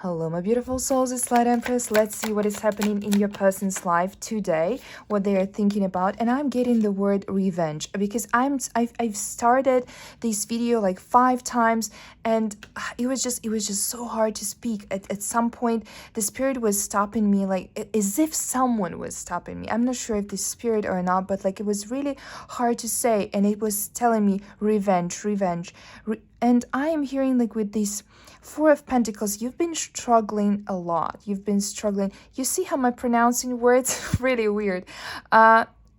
Hello, my beautiful souls. It's Light Empress. Let's see what is happening in your person's life today, what they are thinking about. And I'm getting the word revenge because I've started this video like 5 times, and it was just so hard to speak. At some point, the spirit was stopping me, like as if someone was stopping me. I'm not sure if the spirit or not, but like it was really hard to say, and it was telling me revenge. And I am hearing like with this Four of Pentacles, you've been struggling a lot. You've been struggling. You see how I'm pronouncing words? Really weird.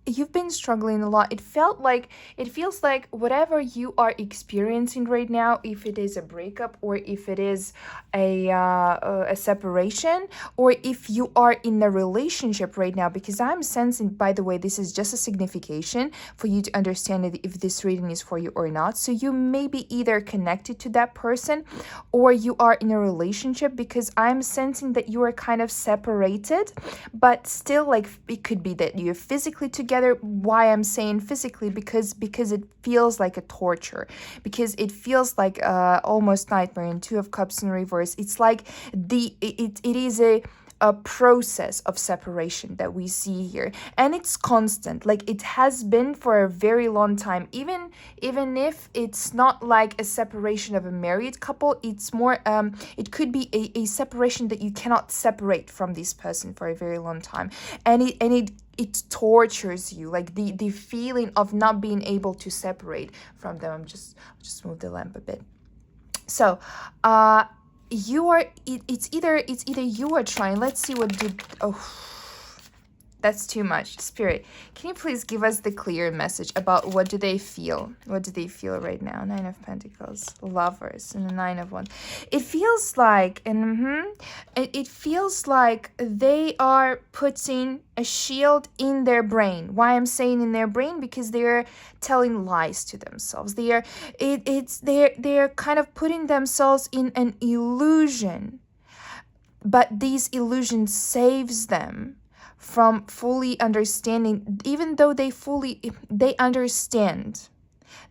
You've been struggling a lot. It feels like whatever you are experiencing right now, if it is a breakup or if it is a separation, or if you are in a relationship right now, because I'm sensing, by the way, this is just a signification for you to understand if this reading is for you or not. So you may be either connected to that person or you are in a relationship, because I'm sensing that you are kind of separated, but still, like, it could be that you're physically together. Why I'm saying physically? Because it feels like a torture, because it feels like almost nightmare. And Two of Cups in reverse, it's like it is a process of separation that we see here, and it's constant. Like it has been for a very long time. Even if it's not like a separation of a married couple, it's more it could be a separation that you cannot separate from this person for a very long time, and it tortures you, like the feeling of not being able to separate from them. I'll just move the lamp a bit. So you are it's either you are trying. Let's see what did that's too much. Spirit, can you please give us the clear message about what do they feel? What do they feel right now? Nine of Pentacles, Lovers, and the Nine of Wands. It feels like, it feels like they are putting a shield in their brain. Why I'm saying in their brain? Because they're telling lies to themselves. They're kind of putting themselves in an illusion, but these illusions saves them from fully understanding, even though they understand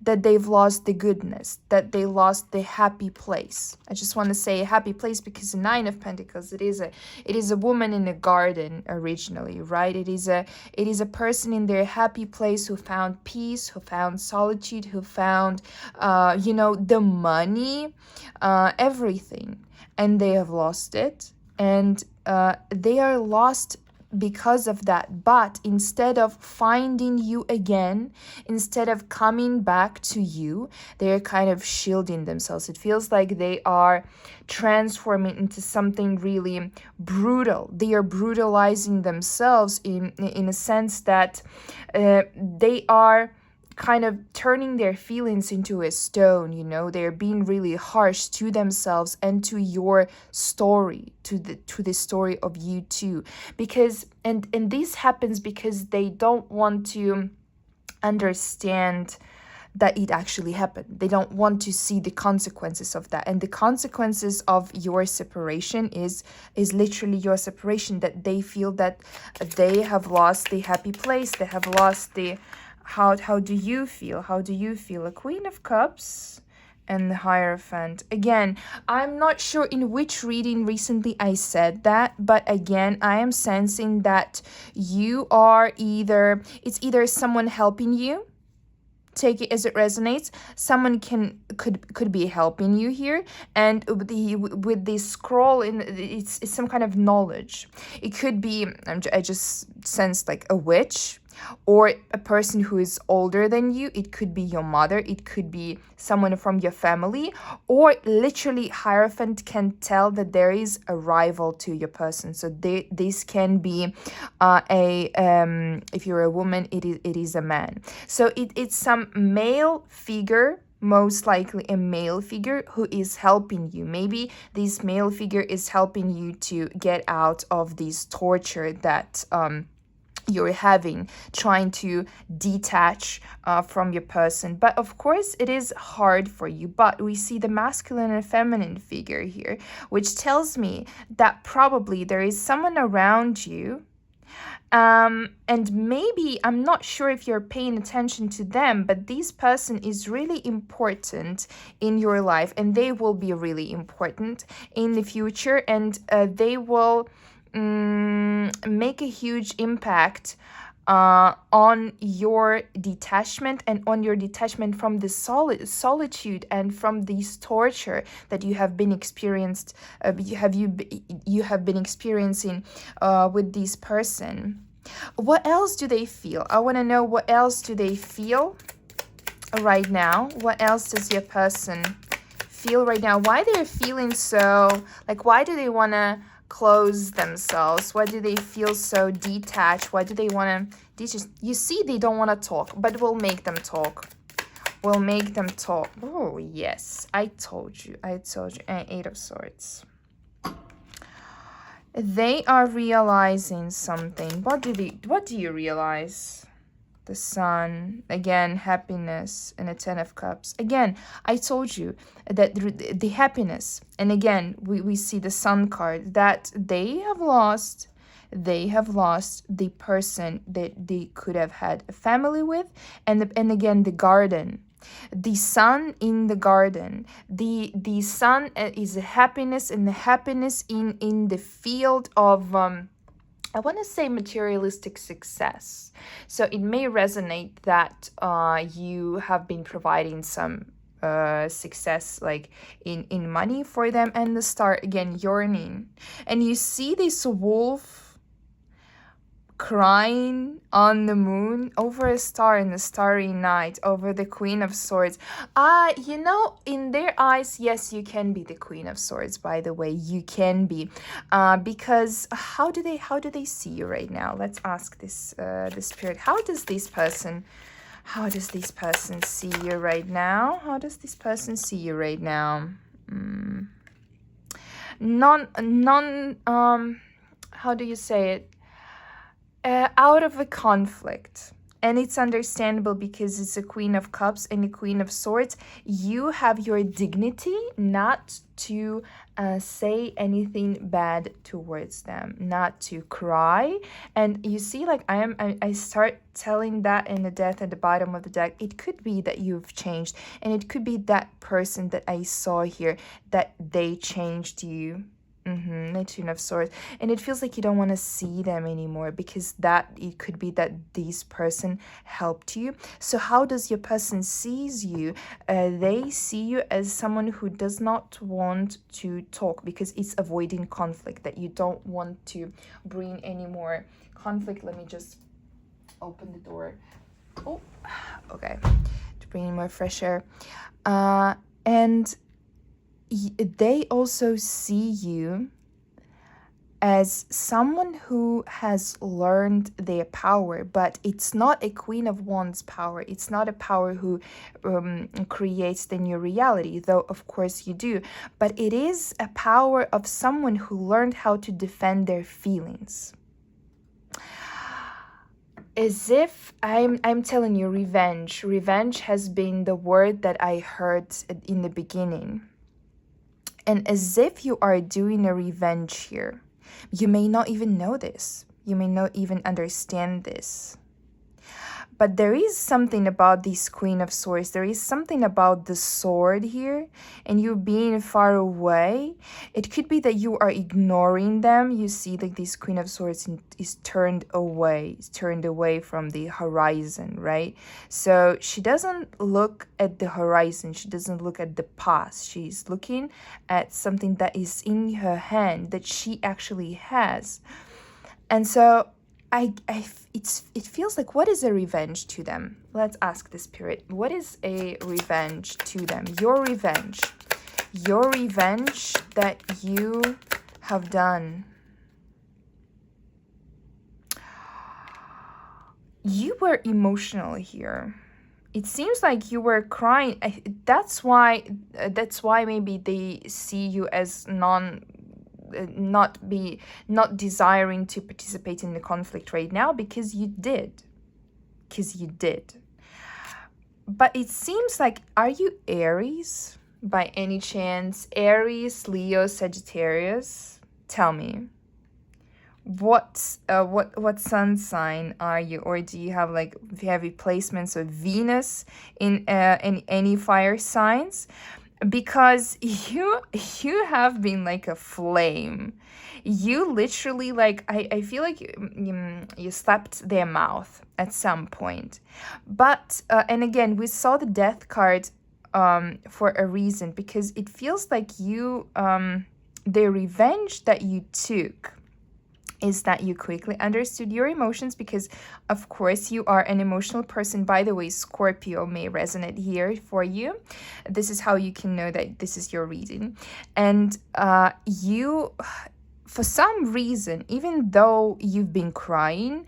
that they've lost the goodness, that they lost the happy place. I just want to say a happy place because the Nine of Pentacles, it is a woman in a garden originally, right? It is a person in their happy place who found peace, who found solitude, who found the money, everything, and they have lost it, and they are lost because of that. But instead of finding you again, instead of coming back to you, they're kind of shielding themselves. It feels like they are transforming into something really brutal. They are brutalizing themselves in a sense that they are kind of turning their feelings into a stone. They're being really harsh to themselves and to your story, to the story of you too, because and this happens because they don't want to understand that it actually happened. They don't want to see the consequences of that, and the consequences of your separation is literally your separation, that they feel that they have lost the happy place, they have lost the how do you feel? How do you feel? A Queen of Cups and the Hierophant. Again, I'm not sure in which reading recently I said that, but again, I am sensing that you are it's either someone helping you. Take it as it resonates. Someone could be helping you here, and with this scroll in, it's some kind of knowledge. It could be I just sensed like a witch, or a person who is older than you. It could be your mother, it could be someone from your family, or literally Hierophant can tell that there is a rival to your person. So this can be if you're a woman, it is a man. So it's some male figure, most likely a male figure, who is helping you. Maybe this male figure is helping you to get out of this torture that you're having, trying to detach from your person. But of course it is hard for you. But we see the masculine and feminine figure here, which tells me that probably there is someone around you And maybe, I'm not sure if you're paying attention to them, but this person is really important in your life, and they will be really important in the future, and they will make a huge impact on your detachment, and on your detachment from the solitude and from this torture that you have been experienced you have been experiencing with this person. What else do they feel? I want to know, what else do they feel right now? What else does your person feel right now? Why they're feeling so, like, why do they want to close themselves? Why do they feel so detached? Why do they want to detach? You see, they don't want to talk, but we'll make them talk. We'll make them talk. Oh, yes. I told you. Eight of Swords. They are realizing something. What do you realize? The Sun, again, happiness, and a Ten of Cups. Again, I told you that the happiness, and again, we see the Sun card, that they have lost the person that they could have had a family with, and again, the garden. The sun in the garden, the sun is a happiness, and the happiness in the field of I want to say materialistic success. So it may resonate that you have been providing some success, like in money for them, and the Star, again, yearning. And you see this wolf crying on the moon over a star in the starry night, over the Queen of Swords. You know, in their eyes, yes, you can be the Queen of Swords, by the way. You can be. Because how do they see you right now? Let's ask this the spirit. How does this person see you right now? How does this person see you right now? How do you say it? Out of a conflict. And it's understandable, because it's a Queen of Cups and a Queen of Swords. You have your dignity not to say anything bad towards them, not to cry. And you see, like, I start telling that in the Death at the bottom of the deck. It could be that you've changed, and it could be that person that I saw here, that they changed you. The Two of Swords. And it feels like you don't want to see them anymore, because that it could be that this person helped you. So how does your person sees you? They see you as someone who does not want to talk, because it's avoiding conflict, that you don't want to bring any more conflict. Let me just open the door. Oh, okay. To bring in more fresh air. And they also see you as someone who has learned their power, but it's not a Queen of Wands power. It's not a power who creates the new reality, though of course you do. But it is a power of someone who learned how to defend their feelings. As if I'm telling you, revenge. Revenge has been the word that I heard in the beginning. And as if you are doing a revenge here. You may not even know this. You may not even understand this. But there is something about this Queen of Swords. There is something about the sword here, and you being far away. It could be that you are ignoring them. You see that this Queen of Swords is turned away. Is turned away from the horizon, right? So she doesn't look at the horizon. She doesn't look at the past. She's looking at something that is in her hand, that she actually has. And so it feels like, what is a revenge to them? Let's ask the spirit. What is a revenge to them? Your revenge that you have done. You were emotional here. It seems like you were crying. That's why maybe they see you as not desiring to participate in the conflict right now, because you did. But it seems like, are you Aries by any chance? Aries, Leo, Sagittarius? Tell me. what sun sign are you, or do you have like heavy placements of Venus in any fire signs? Because you have been like a flame. You literally, like, I feel like you slapped their mouth at some point. But and again, we saw the death card for a reason, because it feels like you the revenge that you took is that you quickly understood your emotions, because of course you are an emotional person. By the way, Scorpio may resonate here for you. This is how you can know that this is your reading. And you, for some reason, even though you've been crying,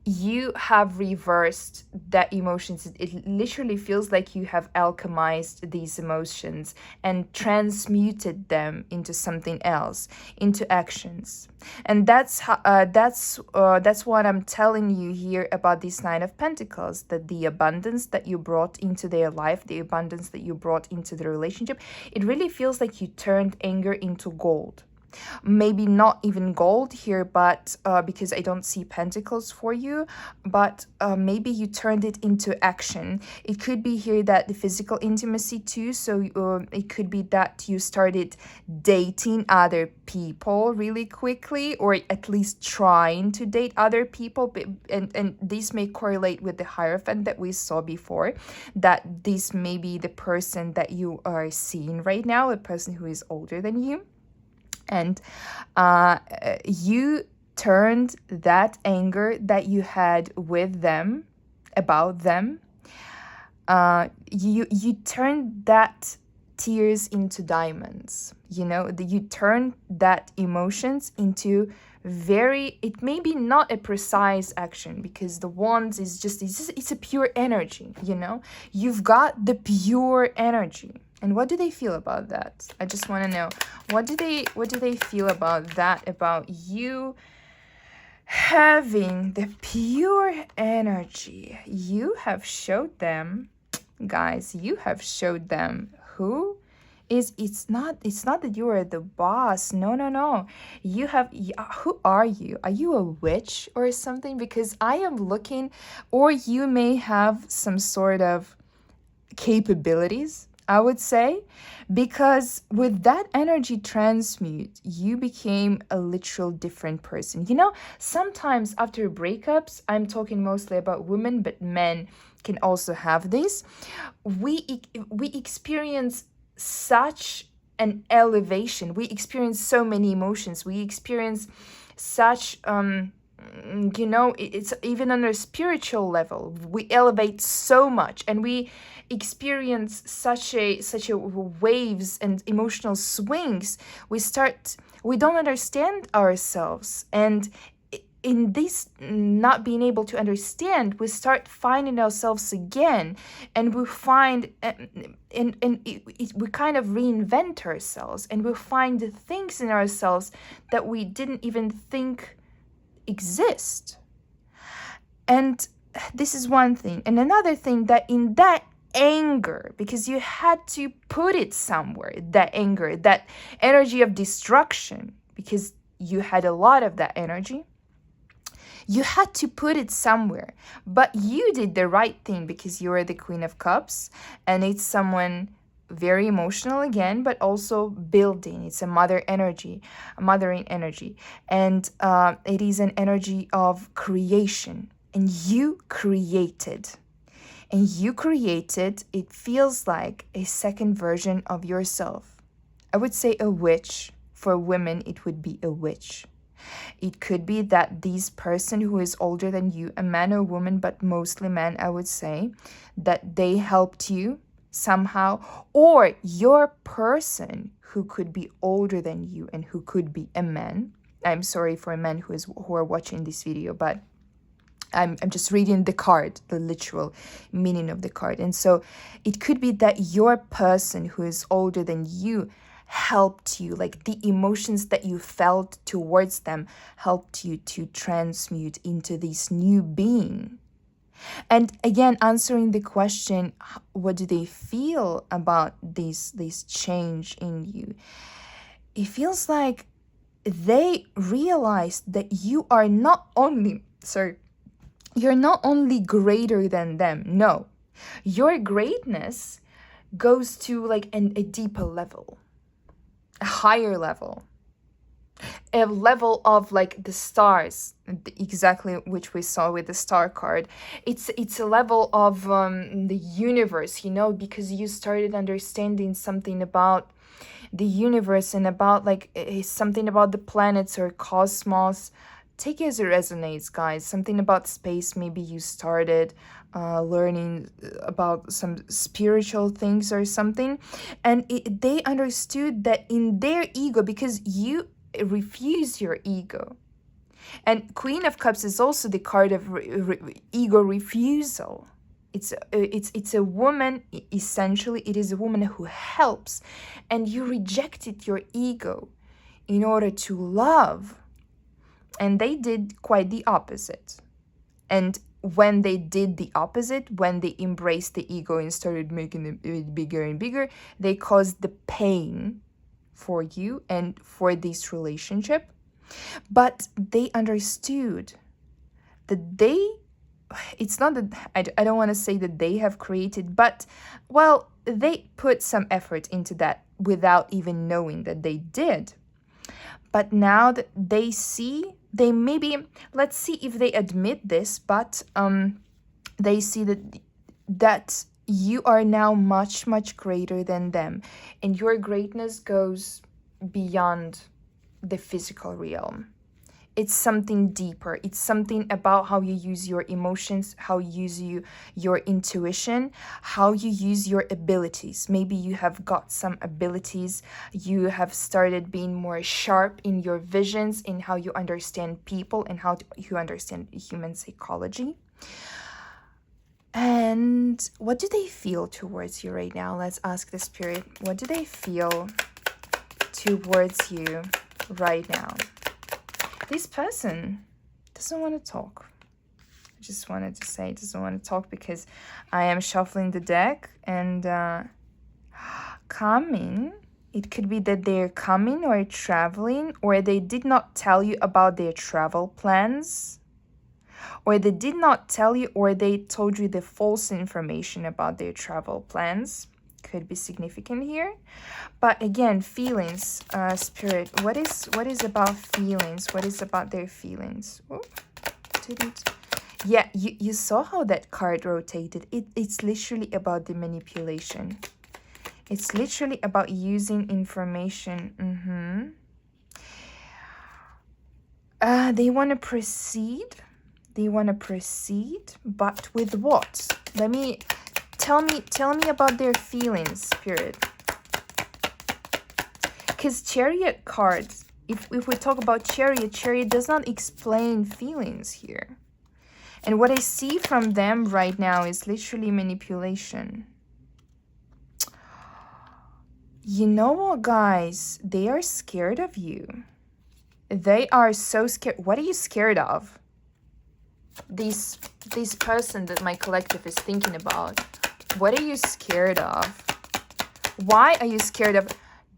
you have reversed that emotions. It literally feels like you have alchemized these emotions and transmuted them into something else, into actions. And that's how, that's what I'm telling you here about this Nine of Pentacles, that the abundance that you brought into their life, the abundance that you brought into the relationship, it really feels like you turned anger into gold. Maybe not even gold here, but because I don't see pentacles for you, but maybe you turned it into action. It could be here that the physical intimacy too, so it could be that you started dating other people really quickly, or at least trying to date other people, and this may correlate with the Hierophant that we saw before, that this may be the person that you are seeing right now, a person who is older than you. And you turned that anger that you had with them, about them, you turned that tears into diamonds. You know, you turned that emotions into very, it may be not a precise action, because the wands is just, it's a pure energy, you know. You've got the pure energy. And what do they feel about that? I just want to know, what do they feel about that, about you having the pure energy? You have showed them, guys, you have showed them who is, it's not that you are the boss. No. You have, who are you? Are you a witch or something? Because I am looking, or you may have some sort of capabilities, I would say, because with that energy transmute, you became a literal different person. You know, sometimes after breakups, I'm talking mostly about women, but men can also have this. We experience such an elevation. We experience so many emotions. We experience such you know, it's even on a spiritual level, we elevate so much, and we experience such a waves and emotional swings. We don't understand ourselves, and in this not being able to understand, we start finding ourselves again, and we find we kind of reinvent ourselves, and we find the things in ourselves that we didn't even think exist. And this is one thing. And another thing, that in that anger, because you had to put it somewhere, that anger, that energy of destruction, because you had a lot of that energy, you had to put it somewhere. But you did the right thing, because you are the Queen of Cups, and it's someone very emotional again, but also building. It's a mothering energy, and it is an energy of creation. And you created, it feels like a second version of yourself. I would say a witch. For women, it would be a witch. It could be that this person who is older than you, a man or woman, but mostly men, I would say, that they helped you somehow, or your person who could be older than you and who could be a man. I'm sorry for men who are watching this video, but I'm just reading the card, the literal meaning of the card. And so it could be that your person who is older than you helped you, like the emotions that you felt towards them helped you to transmute into this new being. And again, answering the question, what do they feel about this change in you? It feels like they realize that you are not only, you're not only greater than them. No, your greatness goes to like a deeper level, a higher level, a level of like the stars, exactly which we saw with the star card. It's a level of the universe, you know, because you started understanding something about the universe and about like something about the planets or cosmos. Take it as it resonates, guys. Something about space. Maybe you started learning about some spiritual things or something, and they understood that in their ego, because you refuse your ego. And Queen of Cups is also the card of ego refusal. It's a woman, essentially. It is a woman who helps, and you rejected your ego in order to love. And they did quite the opposite. And when they did the opposite, when they embraced the ego and started making it bigger and bigger, they caused the pain for you and for this relationship. But they understood that it's not that, I don't want to say that they have created, but, well, they put some effort into that without even knowing that they did. But now that they see, they maybe, let's see if they admit this, but they see that you are now much, much greater than them. And your greatness goes beyond the physical realm. It's something deeper. It's something about how you use your emotions, how you use your intuition, how you use your abilities. Maybe you have got some abilities. You have started being more sharp in your visions, in how you understand people and how you understand human psychology. And what do they feel towards you right now? Let's ask the spirit. What do they feel towards you right now? This person doesn't want to talk. I just wanted to say doesn't want to talk because I am shuffling the deck and coming. It could be that they're coming or traveling, or they did not tell you about their travel plans, or they did not tell you, or they told you the false information about their travel plans. Could be significant here. But again, feelings, spirit, what is about feelings? What is about their feelings? Oh, didn't. Yeah, you saw how that card rotated. It's literally about the manipulation. It's literally about using information. They want to proceed. They want to proceed, but with what? Tell me about their feelings, spirit. Because Chariot cards, if we talk about Chariot does not explain feelings here. And what I see from them right now is literally manipulation. You know what, guys? They are scared of you. They are so scared. What are you scared of? This person that my collective is thinking about. What are you scared of? Why are you scared of?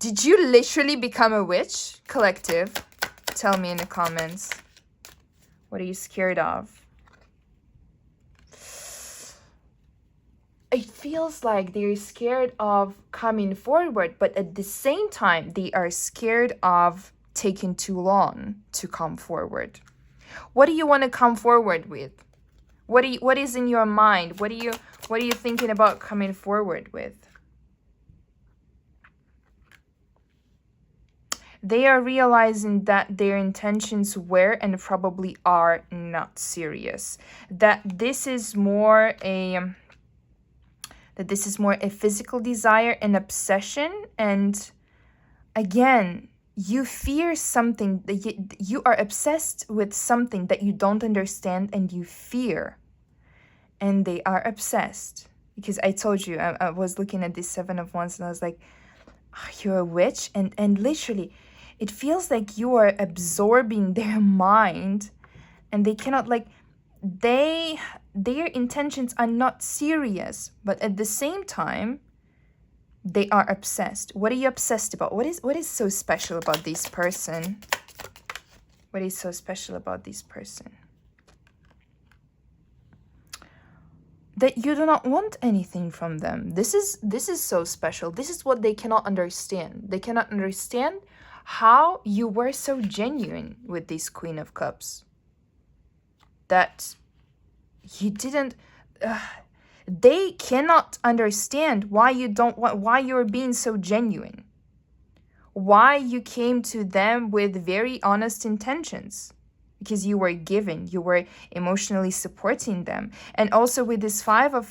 Did you literally become a witch, collective? Tell me in the comments. What are you scared of? It feels like they're scared of coming forward, but at the same time, they are scared of taking too long to come forward. What do you want to come forward with? What is in your mind? What are you thinking about coming forward with? They are realizing that their intentions were and probably are not serious. That this is more a physical desire, an obsession, and again, you fear something, that you are obsessed with something that you don't understand and you fear. And they are obsessed. Because I told you, I was looking at this Seven of Wands and I was like, oh, you're a witch? And literally, it feels like you are absorbing their mind and they cannot their intentions are not serious, but at the same time, they are obsessed. What are you obsessed about? What is so special about this person? What is so special about this person? That you do not want anything from them. This is so special. This is what they cannot understand. They cannot understand how you were so genuine with this Queen of Cups. That you didn't... they cannot understand why you don't want, why you're being so genuine. Why you came to them with very honest intentions. Because you were giving, you were emotionally supporting them. And also with this five of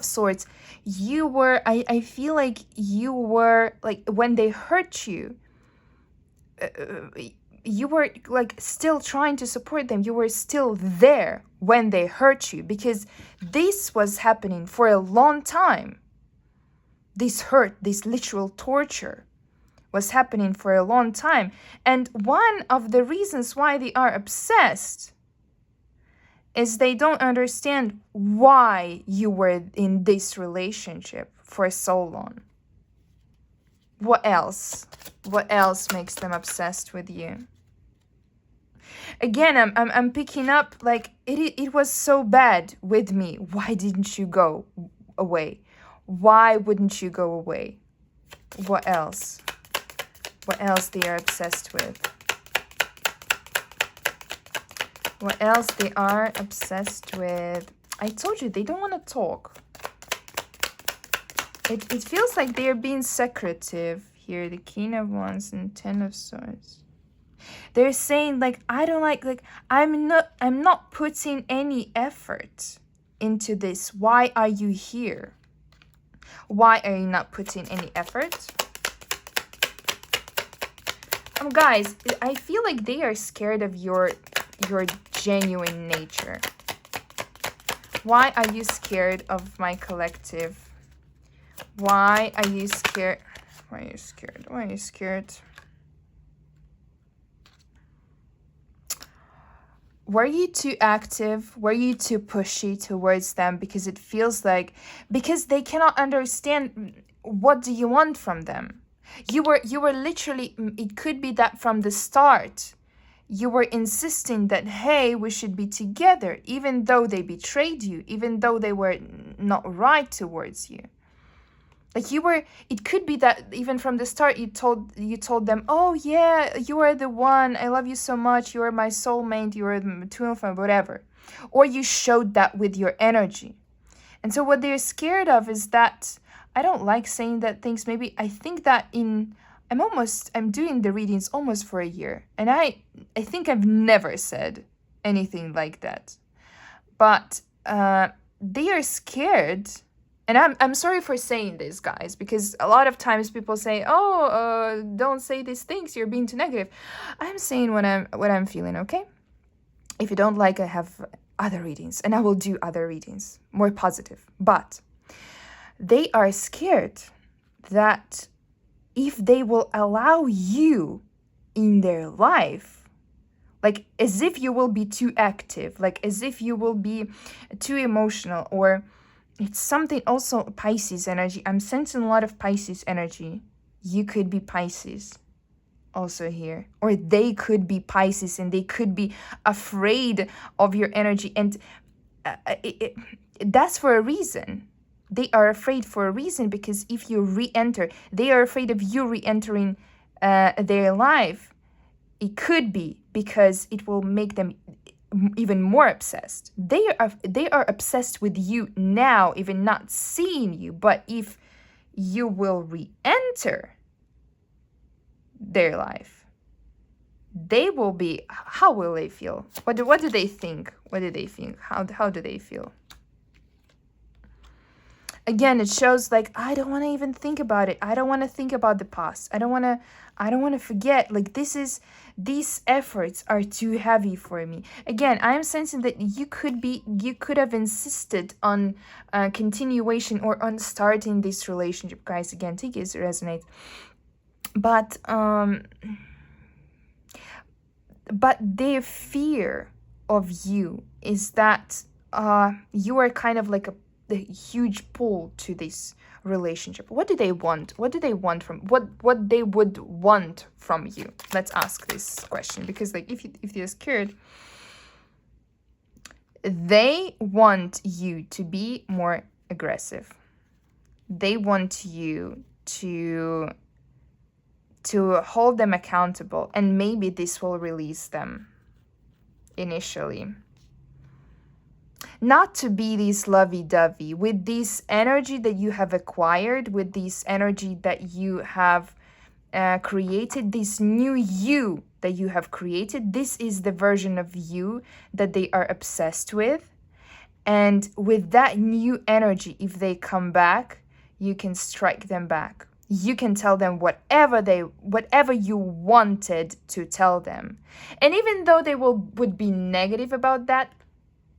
swords, you were, I feel like you were, like, when they hurt you, you were like still trying to support them. You were still there when they hurt you, because this was happening for a long time. This hurt, this literal torture was happening for a long time. And one of the reasons why they are obsessed is they don't understand why you were in this relationship for so long. What else? What else makes them obsessed with you? Again, I'm picking up, like, it was so bad with me. Why didn't you go away? Why wouldn't you go away? What else? What else they are obsessed with? What else they are obsessed with? I told you, they don't want to talk. It feels like they are being secretive here. The King of Wands and Ten of Swords. They're saying, like, I don't like I'm not putting any effort into this. Why are you here? Why are you not putting any effort? Guys, I feel like they are scared of your genuine nature. Why are you scared of my collective? Why are you scared? Why are you scared? Why are you scared? Were you too active? Were you too pushy towards them? Because it feels like, because they cannot understand, what do you want from them? You were literally, it could be that from the start, you were insisting that, hey, we should be together, even though they betrayed you, even though they were not right towards you. Like, you were, it could be that even from the start you told them, oh yeah, you are the one, I love you so much, you are my soulmate, you are the twin flame, whatever. Or you showed that with your energy. And so what they're scared of is that, I don't like saying that things, maybe I think that I'm doing the readings almost for a year, and I think I've never said anything like that. But they are scared. And I'm sorry for saying this, guys, because a lot of times people say, oh, don't say these things, you're being too negative. I'm saying what I'm feeling, okay? If you don't like, I have other readings, and I will do other readings, more positive. But they are scared that if they will allow you in their life, like as if you will be too active, like as if you will be too emotional, or it's something also Pisces energy. I'm sensing a lot of Pisces energy. You could be Pisces also here, or they could be Pisces and they could be afraid of your energy, and that's for a reason. They are afraid for a reason, because if you re-enter, they are afraid of you re-entering their life. It could be because it will make them even more obsessed. They are obsessed with you now, even not seeing you. But if you will re-enter their life, they will be, how will they feel? What do they think? What do they think? How do they feel? Again, it shows like, I don't want to even think about it. I don't want to think about the past. I don't want to forget. Like, these efforts are too heavy for me. Again, I am sensing that you could have insisted on continuation or on starting this relationship, guys. Again, take it as it resonates. But their fear of you is that you are kind of like the huge pull to this relationship? What do they want? What do they want from what they would want from you? Let's ask this question, because like if you're scared, they want you to be more aggressive. They want you to hold them accountable, and maybe this will release them initially. Not to be this lovey-dovey with this energy that you have acquired, with this energy that you have created, this new you that you have created. This is the version of you that they are obsessed with. And with that new energy, if they come back, you can strike them back. You can tell them whatever you wanted to tell them. And even though they would be negative about that,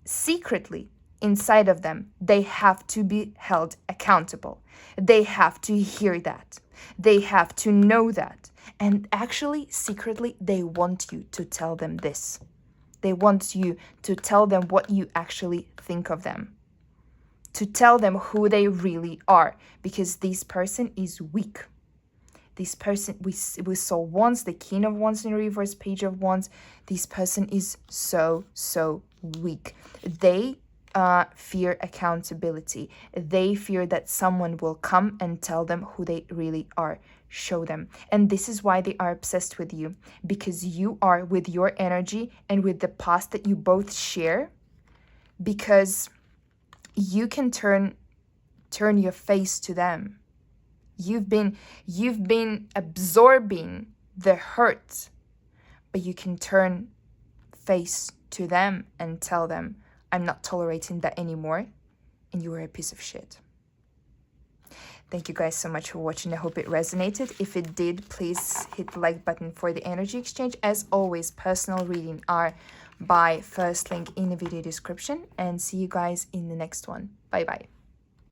secretly inside of them, they have to be held accountable. They have to hear that. They have to know that. And actually, secretly, they want you to tell them this. They want you to tell them what you actually think of them. To tell them who they really are, because this person is weak. This person, we saw Wands, the King of Wands in reverse, Page of Wands. This person is so weak. They fear accountability. They fear that someone will come and tell them who they really are, show them. And this is why they are obsessed with you, because you are, with your energy and with the past that you both share, because you can turn your face to them. You've been absorbing the hurt, but you can turn face to them and tell them, I'm not tolerating that anymore, and you are a piece of shit. Thank you guys so much for watching. I hope it resonated. If it did, please hit the like button for the energy exchange. As always, personal reading are by first link in the video description, and see you guys in the next one. Bye bye.